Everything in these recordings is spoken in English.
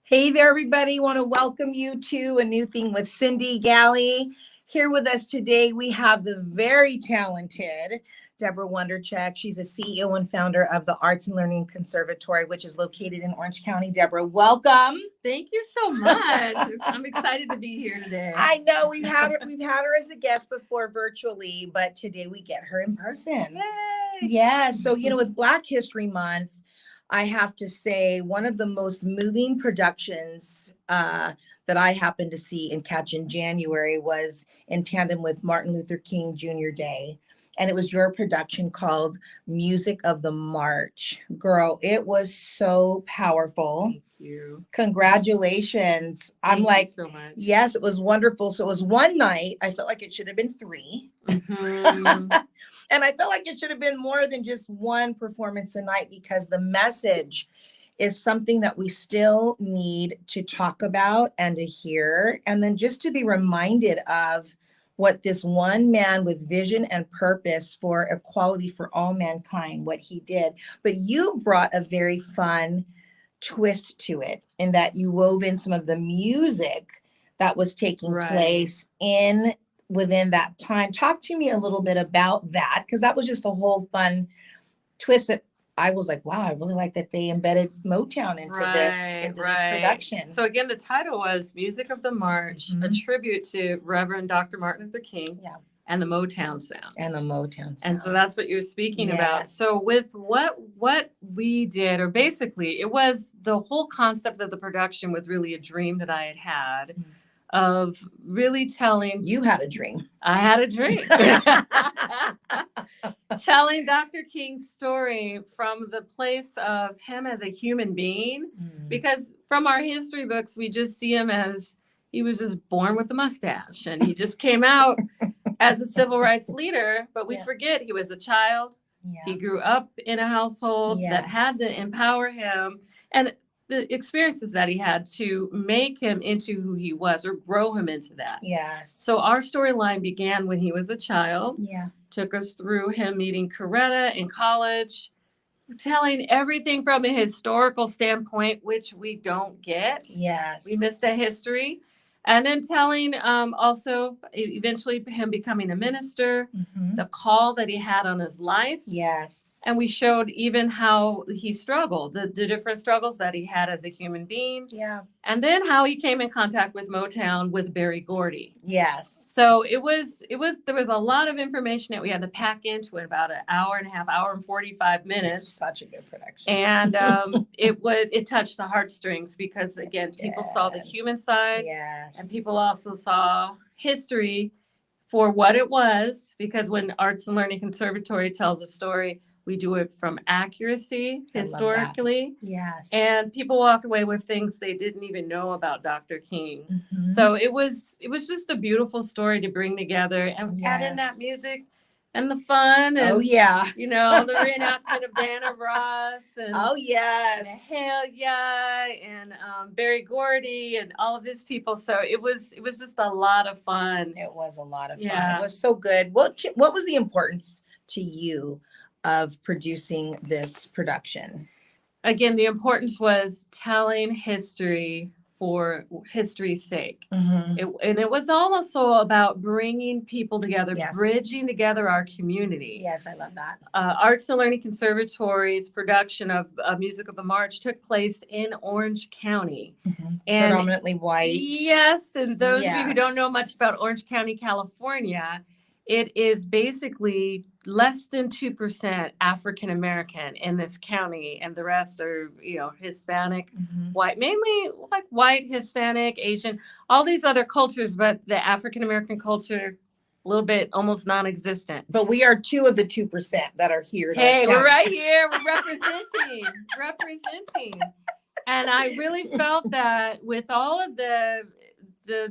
Hey there, everybody. Want to welcome you to A New Thing with Cindy Galley. Here with us today, we have the very talented Debora Wondercheck. She's a CEO and founder of the Arts Learning Conservatory, which is located in Orange County. Debora, welcome. Thank you so much. I'm excited to be here today. I know we've had her as a guest before virtually, but today we get her in person. Yay! Yeah. So, with Black History Month, I have to say one of the most moving productions that I happened to see and catch in January was in tandem with Martin Luther King Jr. Day. And it was your production called Music of the March. Girl, it was so powerful. Thank you. Congratulations. I'm Thank like, you so much. yes, it was wonderful. So it was one night. I felt like it should have been 3. Mhm. And I felt like it should have been more than just one performance a night, because the message is something that we still need to talk about and to hear. And then just to be reminded of what this one man with vision and purpose for equality for all mankind, what he did. But you brought a very fun twist to it in that you wove in some of the music that was taking place within that time. Talk to me a little bit about that, because that was just a whole fun twist that I was like, wow, I really like that they embedded Motown into this production. So again, the title was Music of the March, a tribute to Reverend Dr. Martin Luther King and the Motown sound. And so that's what you're speaking about. So with what we did, or basically it was the whole concept of the production was really a dream that I had of really telling. You had a dream. I had a dream. Telling Dr. King's story from the place of him as a human being, because from our history books, we just see him as he was just born with a mustache and he just came out as a civil rights leader. But we forget he was a child. He grew up in a household that had to empower him, and the experiences that he had to make him into who he was, or grow him into that. So our storyline began when he was a child. Took us through him meeting Coretta in college, telling everything from a historical standpoint, which we don't get. We miss the history. And then telling also eventually him becoming a minister, the call that he had on his life. And we showed even how he struggled, the different struggles that he had as a human being. And then how he came in contact with Motown with Berry Gordy. So there was a lot of information that we had to pack into it, about an hour and a half, hour and 45 minutes. Such a good production. And it touched the heartstrings, because again, people saw the human side. And people also saw history for what it was, because when Arts and Learning Conservatory tells a story, we do it from accuracy historically. And people walked away with things they didn't even know about Dr. King. So it was just a beautiful story to bring together and add in that music and the fun, and the reenactment of Diana Ross, and and Hell Yeah, and Berry Gordy, and all of his people. So it was just a lot of fun. It was a lot of fun. It was so good. What was the importance to you of producing this production? Again, the importance was telling history for history's sake. And it was also about bringing people together, bridging together our community. I love that. Arts and Learning Conservatory's production of Music of the March took place in Orange County. And predominantly white. Yes, and those of you who don't know much about Orange County, California, it is basically less than 2% African American in this county, and the rest are, Hispanic, white, mainly like white, Hispanic, Asian, all these other cultures, but the African American culture, a little bit almost non-existent. But we are 2 of the 2% that are here. Hey, we're right here. We're representing. And I really felt that with all of the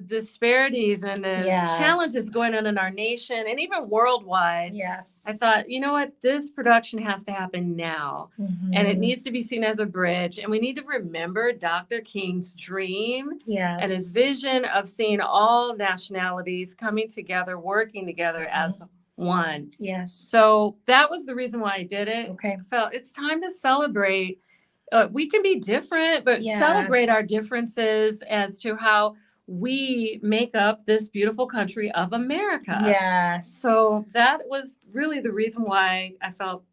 disparities and the challenges going on in our nation and even worldwide, I thought, you know what, this production has to happen now. And it needs to be seen as a bridge. And we need to remember Dr. King's dream and his vision of seeing all nationalities coming together, working together as one. So that was the reason why I did it. I felt it's time to celebrate we can be different, but celebrate our differences as to how we make up this beautiful country of America. Yes. So that was really the reason why I felt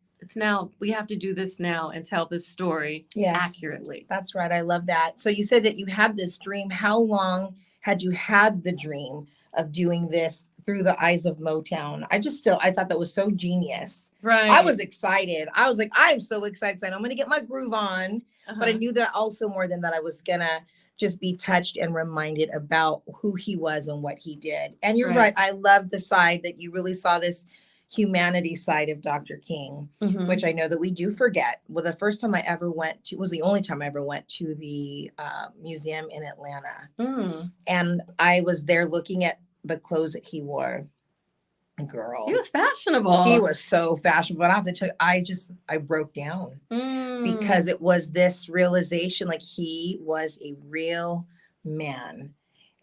we have to do this now and tell this story accurately. That's right. I love that. So you said that you had this dream. How long had you had the dream of doing this through the eyes of Motown? I thought that was so genius. Right. I was excited. I was like, I'm so excited. I'm going to get my groove on. But I knew that also more than that I was going to just be touched and reminded about who he was and what he did. And you're right. I love the side that you really saw this humanity side of Dr. King, which I know that we do forget. Well, the first time I ever went to, was the only time I ever went to the museum in Atlanta. And I was there looking at the clothes that he wore. Girl. He was fashionable. He was so fashionable. But I have to tell you, I broke down because it was this realization, like he was a real man.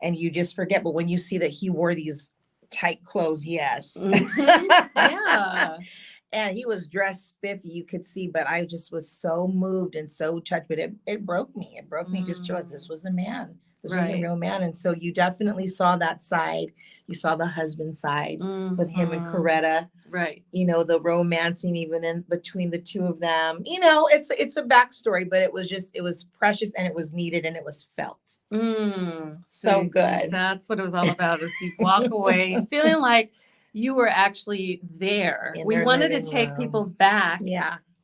And you just forget. But when you see that he wore these tight clothes, yes. Yeah. And he was dressed spiffy, you could see, but I just was so moved and so touched. But it broke me. It broke me just to realize this was a man. This was a real man. And so you definitely saw that side. You saw the husband side with him and Coretta. Right. You know, the romancing even in between the two of them. You know, it's a backstory, but it was precious and it was needed and it was felt. So good. That's what it was all about, is you walk away feeling like you were actually there. We wanted to take people back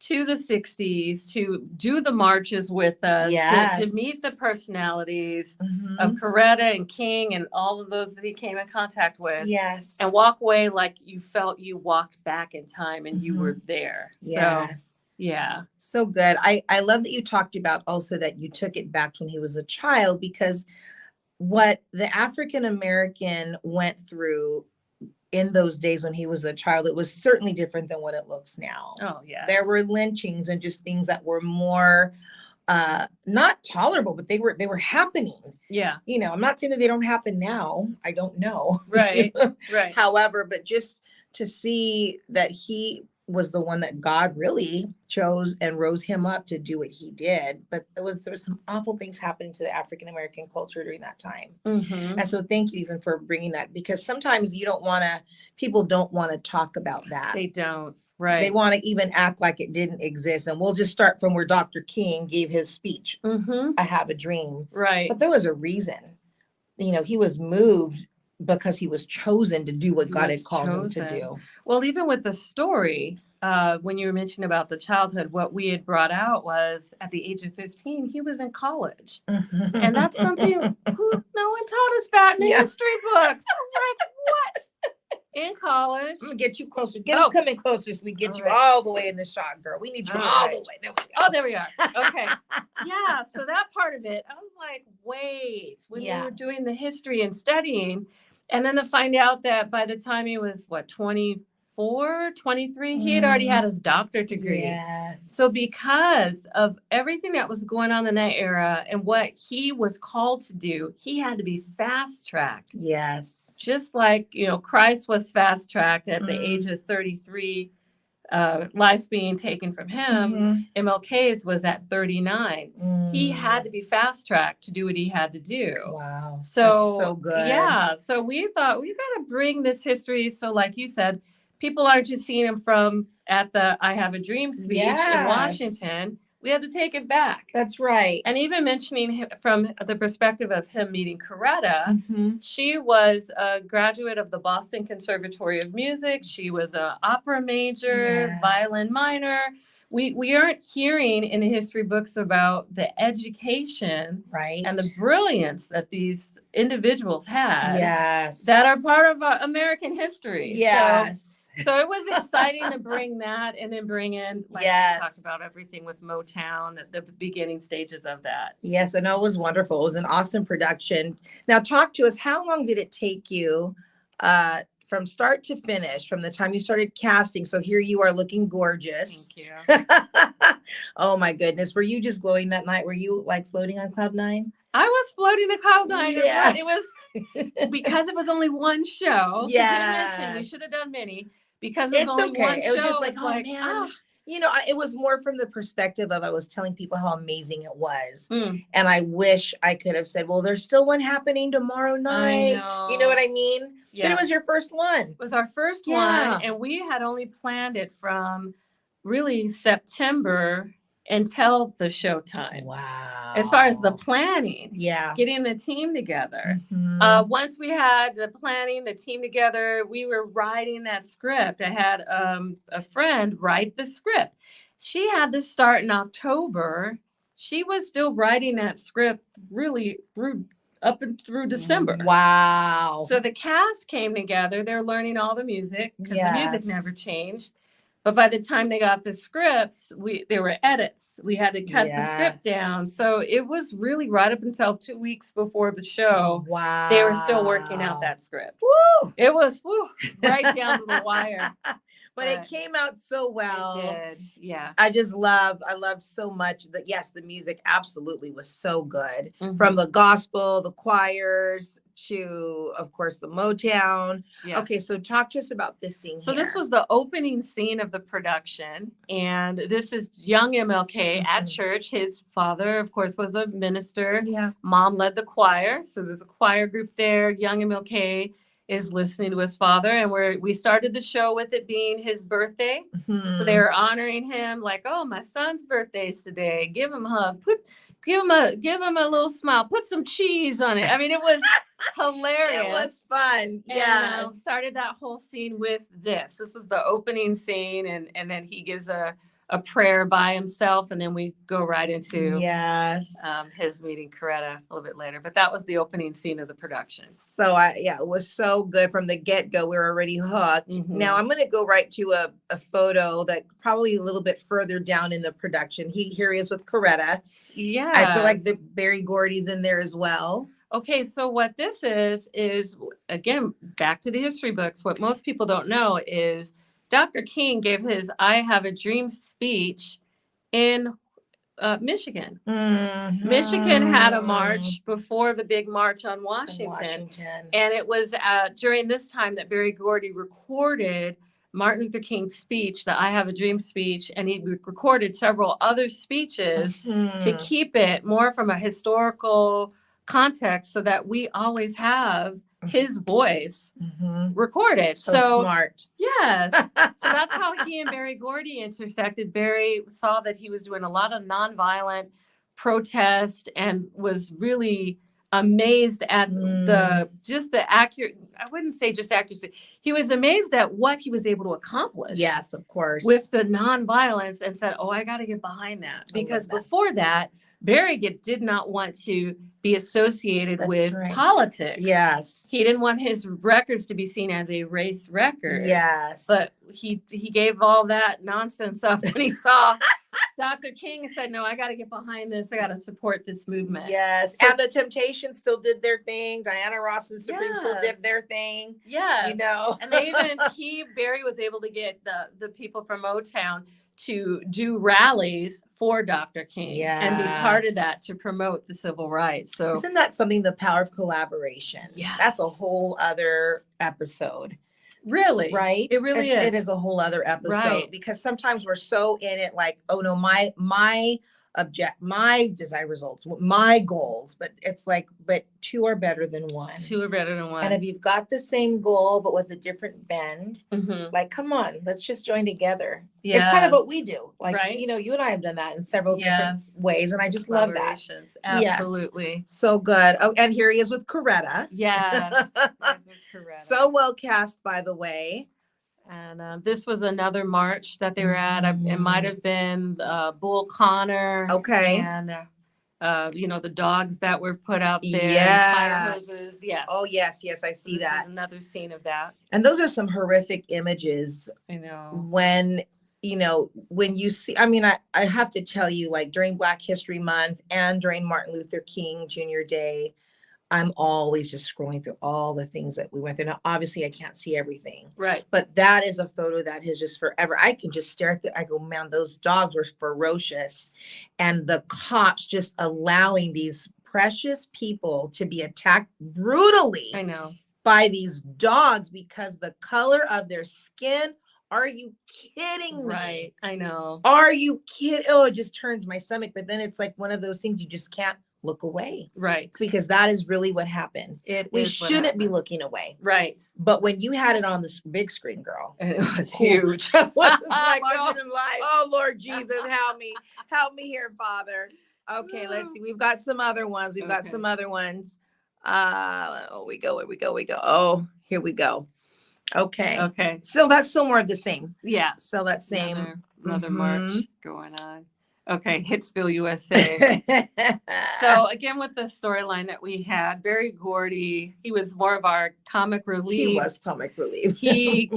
to the 60s, to do the marches with us, to meet the personalities of Coretta and King and all of those that he came in contact with. Yes. And walk away like you felt you walked back in time and you were there. Yes. So, yeah. So good. I love that you talked about also that you took it back to when he was a child, because what the African American went through in those days when he was a child, it was certainly different than what it looks now. Oh, yeah. There were lynchings and just things that were more not tolerable, but they were happening. Yeah. You know, I'm not saying that they don't happen now. I don't know. Right. Right. However, but just to see that he was the one that God really chose and rose him up to do what he did. But there was some awful things happening to the African American culture during that time. And so thank you even for bringing that, because sometimes people don't want to talk about that. They don't. Right. They want to even act like it didn't exist. And we'll just start from where Dr. King gave his speech. I have a dream. Right. But there was a reason. You know, he was moved because he was chosen to do what God had called him to do. Well, even with the story, when you were mentioning about the childhood, what we had brought out was at the age of 15, he was in college. And that's something no one taught us that in the history books. I was like, what? In college. I'm going to get you closer. Come in closer so we get you all the way in the shot, girl. We need you all the way. There we go. Oh, there we are. Okay. Yeah. So that part of it, I was like, wait, when we were doing the history and studying, and then to find out that by the time he was, 24, 23, he had already had his doctorate degree. Yes. So because of everything that was going on in that era and what he was called to do, he had to be fast-tracked. Yes. Just like, Christ was fast-tracked at the age of 33, life being taken from him. MLK's was at 39. He had to be fast-tracked to do what he had to do. Wow. So, that's so good. Yeah. So we thought we've got to bring this history. So like you said, people aren't just seeing him from at the I Have a Dream speech in Washington. We had to take it back. That's right. And even mentioning him from the perspective of him meeting Coretta, she was a graduate of the Boston Conservatory of Music. She was an opera major, violin minor. We aren't hearing in the history books about the education and the brilliance that these individuals had that are part of American history. So it was exciting to bring that and then bring in, we talked about everything with Motown at the beginning stages of that. Yes, I know it was wonderful. It was an awesome production. Now talk to us, how long did it take you from start to finish, from the time you started casting? So here you are looking gorgeous. Thank you. Oh my goodness. Were you just glowing that night? Were you like floating on cloud 9? I was floating to cloud 9. Yeah. It was because it was only one show. Yeah. We should have done many because it was only one show. It was just like, man. It was more from the perspective of I was telling people how amazing it was. Mm, And I wish I could have said, well, there's still one happening tomorrow I night. know. You know what I mean? But Yeah. it was your first one. It was our first Yeah. one, and we had only planned it from really September until the showtime. Wow. As far as the planning, Yeah. getting the team together. Mhm. Once we had the planning, the team together, we were writing that script. I had a friend write the script. She had this start in October. She was still writing that script really up and through December. Wow. So the cast came together. They're learning all the music because the music Yes. never changed. But by the time they got the scripts, there were edits. We had to cut the script down. Yes. So it was really right up until 2 weeks before the show. Wow. They were still working out that script. Woo! It was right down to the wire. But it came out so well. It did. Yeah. I love so much that, yes, the music absolutely was so good. Mhm. From the gospel, the choirs, to, of course, the Motown. Yeah. Okay, so talk to us about this scene So here. this was the opening scene of the production, and this is young MLK at Mhm. church. His father, of course, was a minister. Yeah. Mom led the choir, so there's a choir group there. Young MLK is listening to his father, and we started the show with it being his birthday. So they were honoring him, like, oh, my son's birthday's today. Give him a hug. Give him a little smile. Put some cheese on it. I mean, it was hilarious. It was fun. Yeah. Yes. Started that whole scene with this. This was the opening scene, and then he gives a prayer by himself, and then we go right into Yes. his meeting Coretta a little bit later. But that was the opening scene of the production. So it was so good from the get-go. We were already hooked. Mhm. Now I'm going to go right to a photo that probably a little bit further down in the production. Here he is with Coretta. Yeah. I feel like the Berry Gordy's in there as well. Okay, so what this is again, back to the history books. What most people don't know is Dr. King gave his I Have a Dream speech in Michigan. Mm-hmm. Michigan had a march before the big march on Washington. And it was during this time that Berry Gordy recorded Martin Luther King's speech, the I Have a Dream speech, and he recorded several other speeches to keep it more from a historical context so that we always have his voice recorded. So smart. Yes. So that's how he and Berry Gordy intersected. Berry saw that he was doing a lot of nonviolent protest and was really amazed at the accurate, I wouldn't say just accuracy. He was amazed at what he was able to accomplish. Yes, of course. With the nonviolence, and said, oh, I got to get behind that. Because before that, Berry did not want to be associated with politics. Yes. He didn't want his records to be seen as a race record. Yes. But he gave all that nonsense up when he saw Dr. King and said, no, I got to get behind this. I got to support this movement. Yes. So, and the Temptations still did their thing. Diana Ross and the Supreme still did their thing. Yeah. You know. And they Berry was able to get the people from Motown to do rallies for Dr. King and be part of that to promote the civil rights. So isn't that something, the power of collaboration? Yeah. That's a whole other episode. Really? Right? It really is. It is a whole other episode, right. Because sometimes we're so in it like, oh no, my desired results, my goals, but it's like, but two are better than one. Two are better than one. And if you've got the same goal, but with a different bend, like, come on, let's just join together. Yes. It's kind of what we do. Like, right. You and I have done that in several different ways. And I just love that. Absolutely. Yes. So good. Oh, and here he is with Coretta. Yes. So well cast, by the way. And this was another march that they were at. It might have been Bull Connor. Okay. And, the dogs that were put out there. Yes. Fire hoses. Yes. Oh, yes. Yes, I see that. Another scene of that. And those are some horrific images. I know. When you see, I have to tell you, like during Black History Month and during Martin Luther King Jr. Day, I'm always just scrolling through all the things that we went through. Now, obviously, I can't see everything. Right. But that is a photo that is just forever. I can just stare at I go, man, those dogs were ferocious. And the cops just allowing these precious people to be attacked brutally. I know. By these dogs because the color of their skin are you kidding me? Right. I know. Are you kidding? Oh, it just turns my stomach. But then it's like one of those things you just can't look away. Right. Because that is really what happened. We shouldn't be looking away. Right. But when you had it on the big screen, girl. And it was huge. I was like, Larger than life. oh, Lord Jesus, help me. Help me here, Father. Okay, let's see. We've got some other ones. Oh, we go. Oh, here we go. Okay. Okay. So that's still more of the same. Yeah. So that same. Another march going on. Okay. Hitsville, USA. So again, with the storyline that we had, Barry Gordy, he was more of our comic relief. He was comic relief. He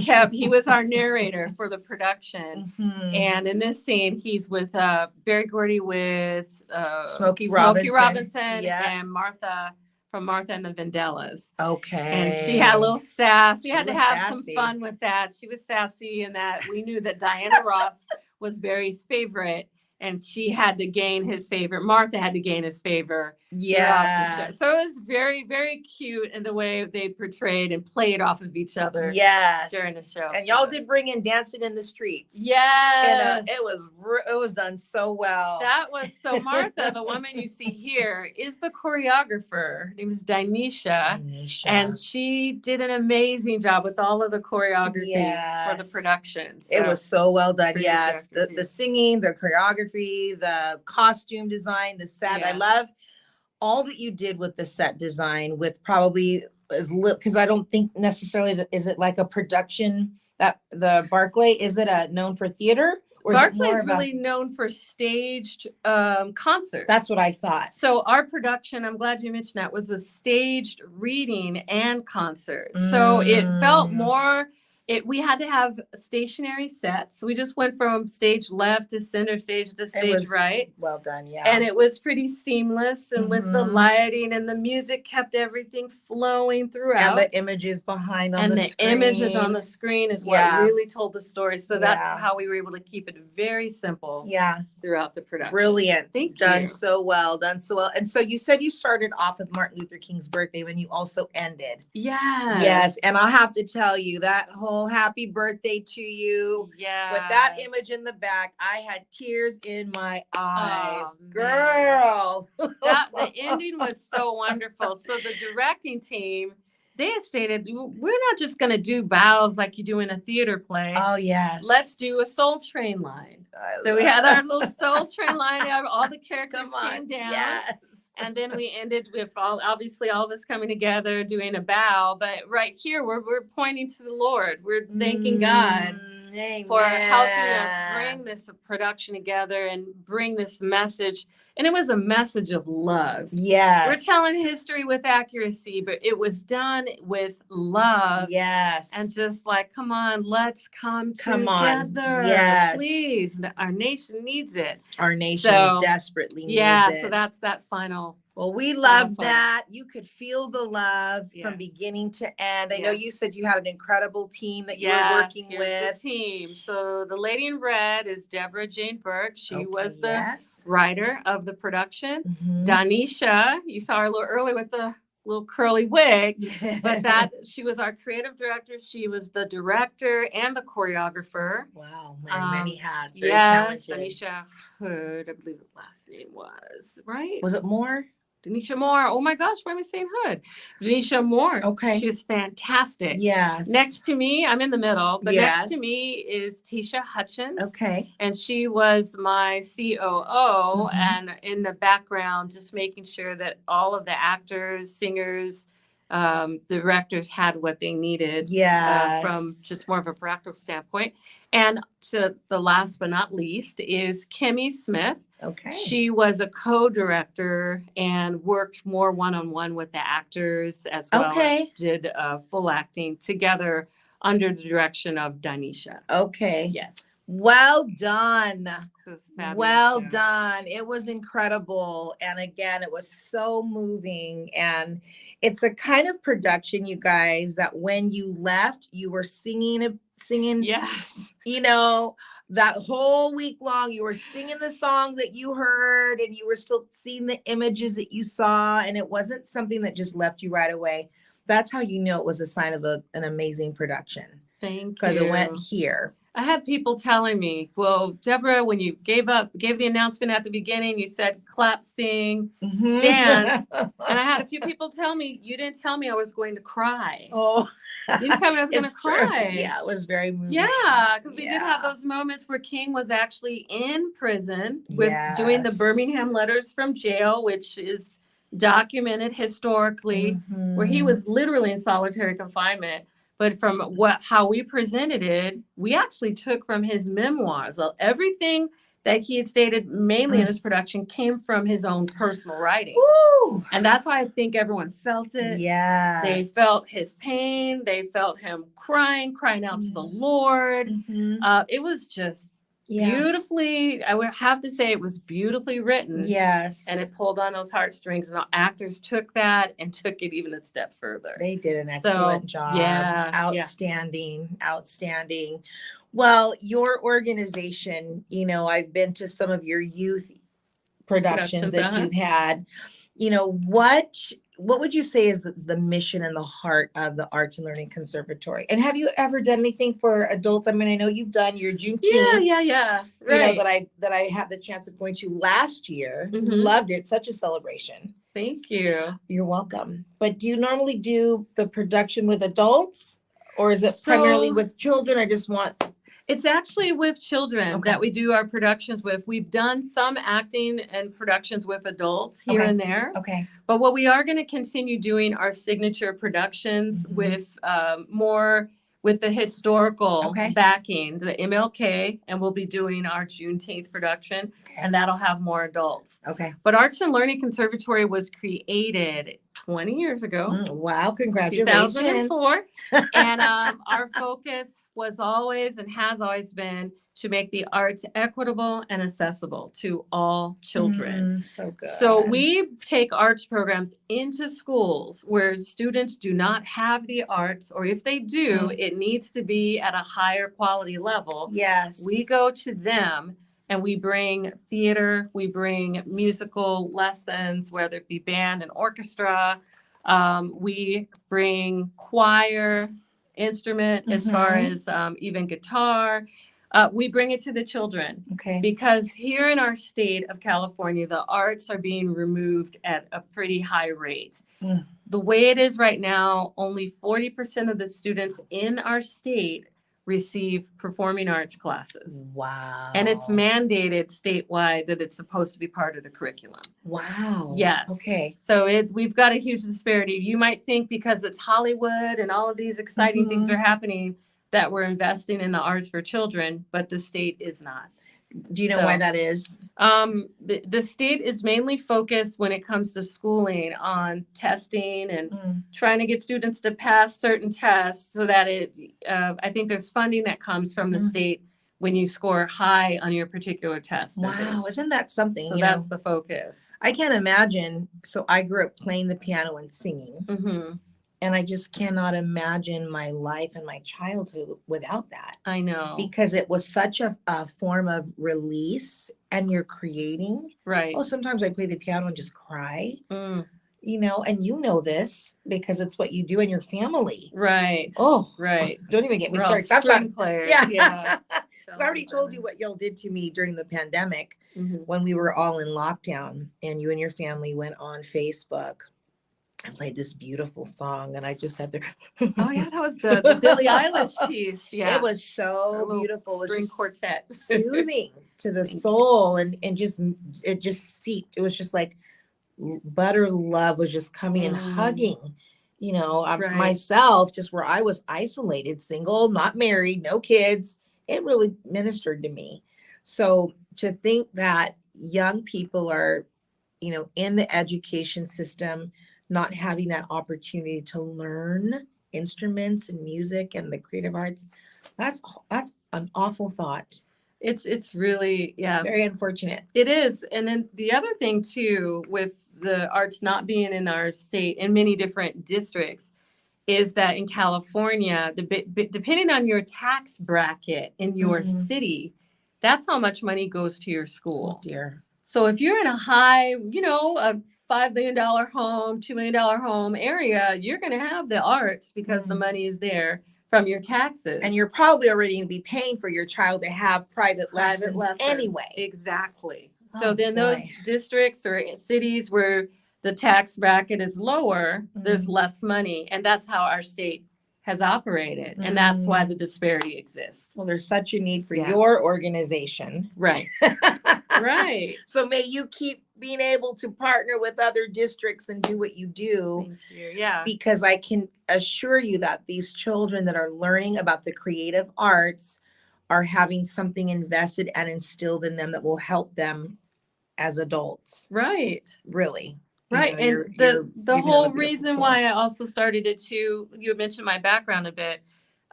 was our narrator for the production. And in this scene, he's with Barry Gordy with Smokey Robinson. And Martha from Martha and the Vandellas. Okay. And she had a little sass. We She had to was have sassy. some fun with that. She was sassy in that we knew that Diana Ross was Barry's favorite. And she had to gain his favor. Martha had to gain his favor throughout the show. So it was very, very cute in the way they portrayed and played off of each other during the show. And y'all did bring in Dancing in the Streets. Yes. And it was done so well. That was so Martha, the woman you see here, is the choreographer. Her name is Danisha. And she did an amazing job with all of the choreography for the production. So it was so well done. pretty Yes. productive, The singing, the choreography, the costume design, the set. I Yes. love all that you did with the set design with probably as little, because I don't think necessarily that is it like a production that the Barclay, is it known for theater? Or Barclay is is it more really known for staged concerts. That's what I thought. So our production, I'm glad you mentioned that, was a staged reading and concert. So it felt more, we had to have stationary sets. So we just went from stage left to center stage to stage right. Well done, yeah. And it was pretty seamless. And with the lighting and the music kept everything flowing throughout. And the images behind on the screen. And the images on the screen is what really told the story. So that's how we were able to keep it very simple throughout the production. Brilliant. Thank you. Done so well. And so you said you started off with Martin Luther King's birthday when you also ended. Yes. And I'll have to tell you that whole happy birthday to you. Yeah. With that image in the back, I had tears in my eyes. Oh, Girl. The ending was so wonderful. So the directing team, they had stated, we're not just going to do bows like you do in a theater play. Oh, yes. Let's do a Soul Train line. So we had our little Soul Train line. All the characters came down. Yes. And then we ended with all of us coming together, doing a bow. But right here, we're pointing to the Lord. We're thanking God for helping us bring this production together and bring this message. And it was a message of love. Yes. We're telling history with accuracy, but it was done with love. Yes. And just like, come on, let's come together. On. Yes. Please. Our nation needs it. Our nation desperately needs it. Yeah, so that's that final. Well, we love that. You could feel the love from beginning to end. I know you said you had an incredible team that you were working with. The team. So the lady in red is Deborah Jane Burke. She was the writer of the production. Danisha, you saw her a little early with the little curly wig, but she was our creative director. She was the director and the choreographer. Wow, many hats. Very talented. Danisha Hood, I believe the last name was, right? Was it Moore? Danisha Moore. Oh my gosh, why am I saying Hood? Danisha Moore. Okay. She's fantastic. Yes. Next to me, I'm in the middle, but next to me is Tisha Hutchins. Okay. And she was my COO and in the background, just making sure that all of the actors, singers, directors had what they needed from just more of a practical standpoint. And to the last but not least is Kimmy Smith. Okay. She was a co-director and worked more one-on-one with the actors as well as did full acting together under the direction of Danisha. Okay. Yes. Well done. Well done. It was incredible. And again, it was so moving. And it's a kind of production, you guys, that when you left, you were singing. Yes. You know, that whole week long, you were singing the songs that you heard and you were still seeing the images that you saw. And it wasn't something that just left you right away. That's how you know it was a sign of an amazing production. Thank you. Because it went here. I had people telling me, well, Deborah, when you gave the announcement at the beginning, you said clap, sing, dance. And I had a few people tell me, you didn't tell me I was going to cry. Oh, You didn't tell me I was going to it's true. cry. Yeah, it was very moving. Yeah, because we did have Yeah. those moments where King was actually in prison with doing the Birmingham letters from jail, which is documented historically, where he was literally in solitary confinement. But from how we presented it, we actually took from his memoirs. So everything that he had stated mainly in his production came from his own personal writing. Woo! And that's why I think everyone felt it. Yes. They felt his pain. They felt him crying out to the Lord. It was just beautifully, I would have to say it was beautifully written. Yes. And it pulled on those heartstrings, and the actors took that and took it even a step further. They did an excellent job. Yeah. Outstanding. Outstanding. Well, your organization, you know, I've been to some of your youth productions that you've had. You know, what would you say is the mission and the heart of the Arts and Learning Conservatory? And have you ever done anything for adults? I mean, I know you've done your Juneteenth. Yeah. Right. You know, that I had the chance of going to last year. Loved it. Such a celebration. Thank you. You're welcome. But do you normally do the production with adults, or is it primarily with children? It's actually with children that we do our productions with. We've done some acting and productions with adults here and there. Okay. But what we are going to continue doing are signature productions with more with the historical backing, the MLK, and we'll be doing our Juneteenth production, and that'll have more adults. Okay. But Arts and Learning Conservatory was created 20 years ago. Wow, congratulations. 2004. And our focus was always and has always been to make the arts equitable and accessible to all children. So good. So we take arts programs into schools where students do not have the arts, or if they do, it needs to be at a higher quality level. Yes. We go to them and we bring theater, we bring musical lessons, whether it be band and orchestra. We bring choir, instrument, as far as even guitar. We bring it to the children because here in our state of California, the arts are being removed at a pretty high rate. The way it is right now, only 40% of the students in our state receive performing arts classes. Wow. And it's mandated statewide that it's supposed to be part of the curriculum. Wow. Yes. Okay. So we've got a huge disparity. You might think because it's Hollywood and all of these exciting things are happening that we're investing in the arts for children, but the state is not. Do you know why that is? The state is mainly focused when it comes to schooling on testing and trying to get students to pass certain tests so that I think there's funding that comes from the state when you score high on your particular test. Wow, isn't that something? So that's the focus. I can't imagine. So I grew up playing the piano and singing. And I just cannot imagine my life and my childhood without that. I know. Because it was such a form of release, and you're creating. Right. Oh, sometimes I play the piano and just cry. You know, and you know this because it's what you do in your family. Right. Oh, right. Don't even get me We're started. all string players. Yeah. So I already told you what y'all did to me during the pandemic when we were all in lockdown, and you and your family went on Facebook. I played this beautiful song, and I just had to. Oh yeah, that was the Billie Eilish piece. Yeah, it was so beautiful. String quartet, soothing to the soul, and it just seeped. It was just like butter love was just coming and hugging. You know, myself, just where I was isolated, single, not married, no kids. It really ministered to me. So to think that young people are, you know, in the education system, not having that opportunity to learn instruments and music and the creative arts, that's an awful thought. It's really, very unfortunate. It is. And then the other thing too, with the arts not being in our state in many different districts, is that in California, depending on your tax bracket in your city, that's how much money goes to your school. Oh dear. So if you're in a high, you know, a $5 million home, $2 million home area, you're going to have the arts because the money is there from your taxes. And you're probably already going to be paying for your child to have private lessons anyway. Exactly. Oh, So then boy. those districts or cities where the tax bracket is lower, there's less money. And that's how our state has operated. And that's why the disparity exists. Well, there's such a need for your organization. Right. Right. So may you keep being able to partner with other districts and do what you do. Thank you. Yeah. Because I can assure you that these children that are learning about the creative arts are having something invested and instilled in them that will help them as adults. Right. Really. Right. And the whole reason why I also started it too, you mentioned my background a bit.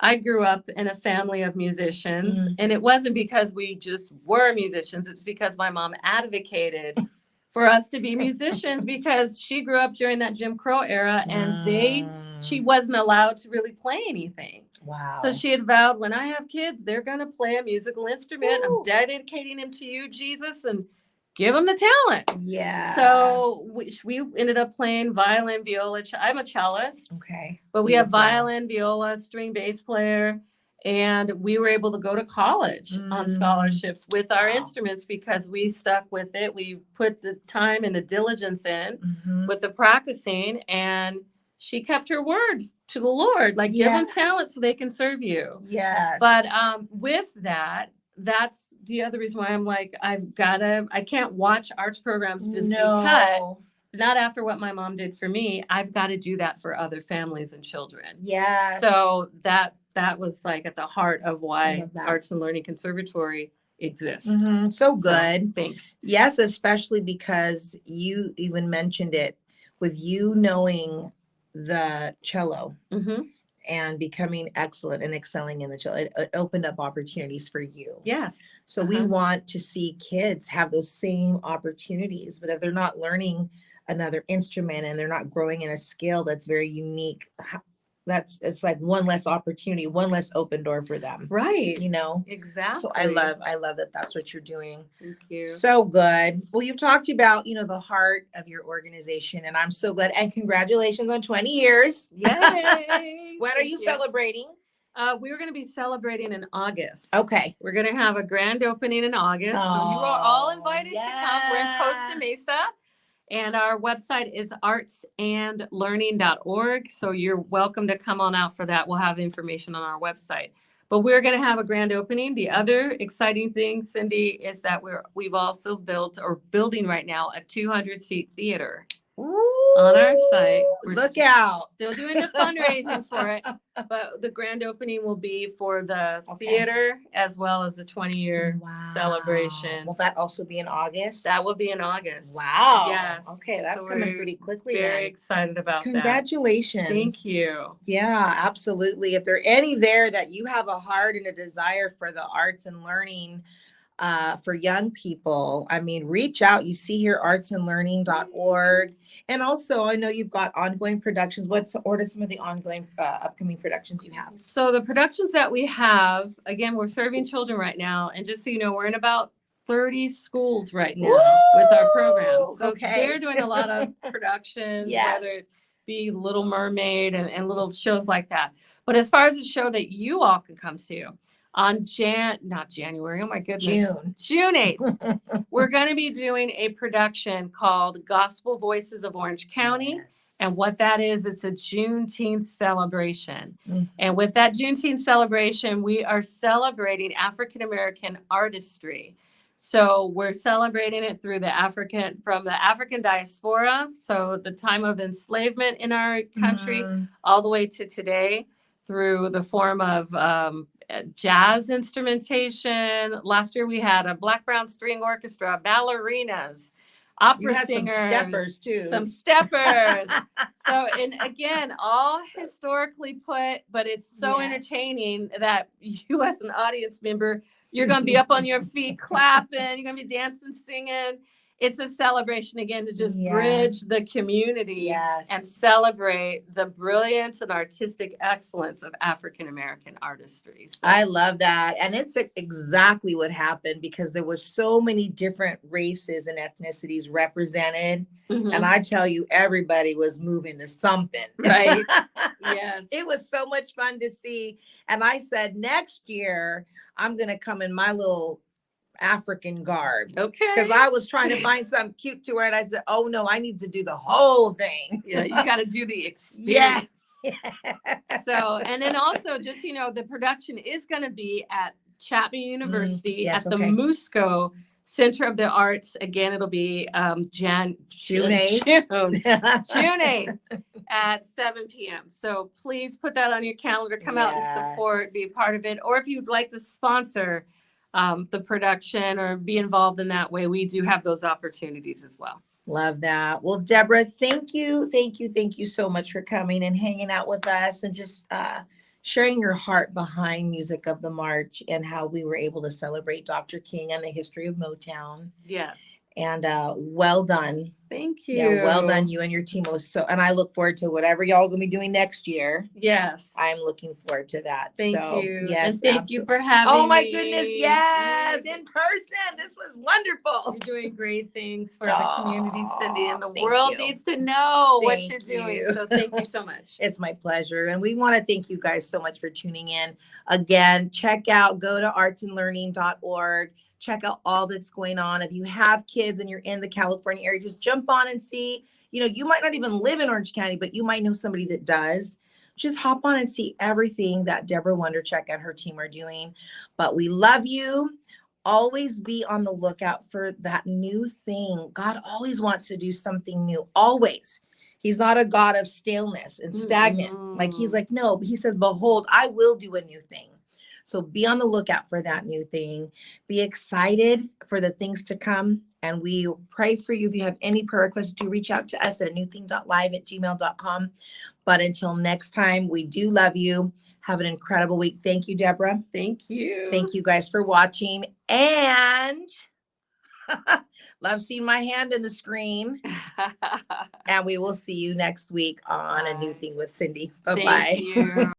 I grew up in a family of musicians, and it wasn't because we just were musicians. It's because my mom advocated for us to be musicians because she grew up during that Jim Crow era, and she wasn't allowed to really play anything. Wow. So she had vowed, when I have kids, they're going to play a musical instrument. I'm dedicating them to you, Jesus, and give them the talent. Yeah. So we ended up playing violin, viola. I'm a cellist. Okay. But we have violin, viola, string bass player, and we were able to go to college on scholarships with our instruments because we stuck with it. We put the time and the diligence in with the practicing, and she kept her word to the Lord, like give them talent so they can serve you. Yes. But with that, that's the other reason why I'm like, I can't watch arts programs just be cut. Not after what my mom did for me. I've got to do that for other families and children. Yes. So that was like at the heart of why Arts and Learning Conservatory exists. So good. So, thanks. Yes, especially because you even mentioned it with you knowing the cello and becoming excellent and excelling in the cello. It opened up opportunities for you. Yes. So we want to see kids have those same opportunities, but if they're not learning another instrument and they're not growing in a skill that's very unique, it's like one less opportunity, one less open door for them. Right. You know? Exactly. So I love that that's what you're doing. Thank you. So good. Well, you've talked about, the heart of your organization, and I'm so glad. And congratulations on 20 years. Yay. When are you celebrating? We're going to be celebrating in August. Okay. We're going to have a grand opening in August. So you are all invited to come. We're in Costa Mesa. And our website is artsandlearning.org. So you're welcome to come on out for that. We'll have information on our website. But we're going to have a grand opening. The other exciting thing, Cindy, is that we've also building right now a 200-seat theater. On our site. Look out. Still doing the fundraising for it, but the grand opening will be for the theater as well as the 20-year celebration. Will that also be in August? That will be in August. Wow. Yes. Okay, that's coming pretty quickly. Very excited about Congratulations. that. Thank you. Yeah, absolutely. If there are any there that you have a heart and a desire for the arts and learning for young people, reach out. You see here, artsandlearning.org. And also, I know you've got ongoing productions. What are some of the ongoing upcoming productions you have? So the productions that we have, again, we're serving children right now. And just so you know, we're in about 30 schools right now with our programs. So they're doing a lot of productions, whether it be Little Mermaid and little shows like that. But as far as the show that you all can come to, on not January, oh my goodness, June 8th, we're going to be doing a production called Gospel Voices of Orange County. Yes. And what that is, it's a Juneteenth celebration. And with that Juneteenth celebration, we are celebrating African-American artistry. So we're celebrating it through from the African diaspora, so the time of enslavement in our country, all the way to today, through the form of jazz instrumentation. Last year we had a black brown string orchestra, ballerinas, opera singers, some steppers too. Some steppers. So, and again, all historically put, but it's so entertaining that you as an audience member, you're going to be up on your feet clapping, you're going to be dancing, singing. it's a celebration again to just Yeah. bridge the community and Yes. celebrate the brilliance and artistic excellence of African American artistry. So, I love that. And it's exactly what happened because there were so many different races and ethnicities represented. mhm, And I tell you, everybody was moving to something. right. Yes. It was so much fun to see. And I said, next year, I'm going to come in my little African garb. Okay. Because I was trying to find something cute to wear. And I said, oh no, I need to do the whole thing. Yeah, you got to do the experience. Yes. So, and then also just, the production is going to be at Chapman University yes, at the okay. Musco Center of the Arts. Again, it'll be June 8th. June 8th at 7 p.m. So please put that on your calendar. Come out and support, be a part of it. Or if you'd like to sponsor the production or be involved in that way, we do have those opportunities as well. Love that. Well, Debora, thank you so much for coming and hanging out with us and just sharing your heart behind Music of the March and how we were able to celebrate Dr. King and the history of Motown. Yes. And well done. Thank you. Yeah, well done, you and your team. And I look forward to whatever y'all gonna be doing next year. Yes. I'm looking forward to that. Thank you. Yes, and thank you for having me. Oh my goodness, yes, in person. This was wonderful. You're doing great things for the community, Cindy, and the thank world you. needs to know what Thank you're doing. you. So thank you so much. It's my pleasure. And we want to thank you guys so much for tuning in. Again, go to artsandlearning.org. Check out all that's going on. If you have kids and you're in the California area, just jump on and see. You might not even live in Orange County, but you might know somebody that does. Just hop on and see everything that Debora Wondercheck and her team are doing. But we love you. Always be on the lookout for that new thing. God always wants to do something new. Always. He's not a God of staleness and stagnant. Like he's like, no, he said, behold, I will do a new thing. So be on the lookout for that new thing. Be excited for the things to come. And we pray for you. If you have any prayer requests, do reach out to us at newthing.live@gmail.com. But until next time, we do love you. Have an incredible week. Thank you, Debora. Thank you. Thank you guys for watching. And love seeing my hand in the screen. And we will see you next week on A New Thing with Cindy. Bye-bye. Thank you.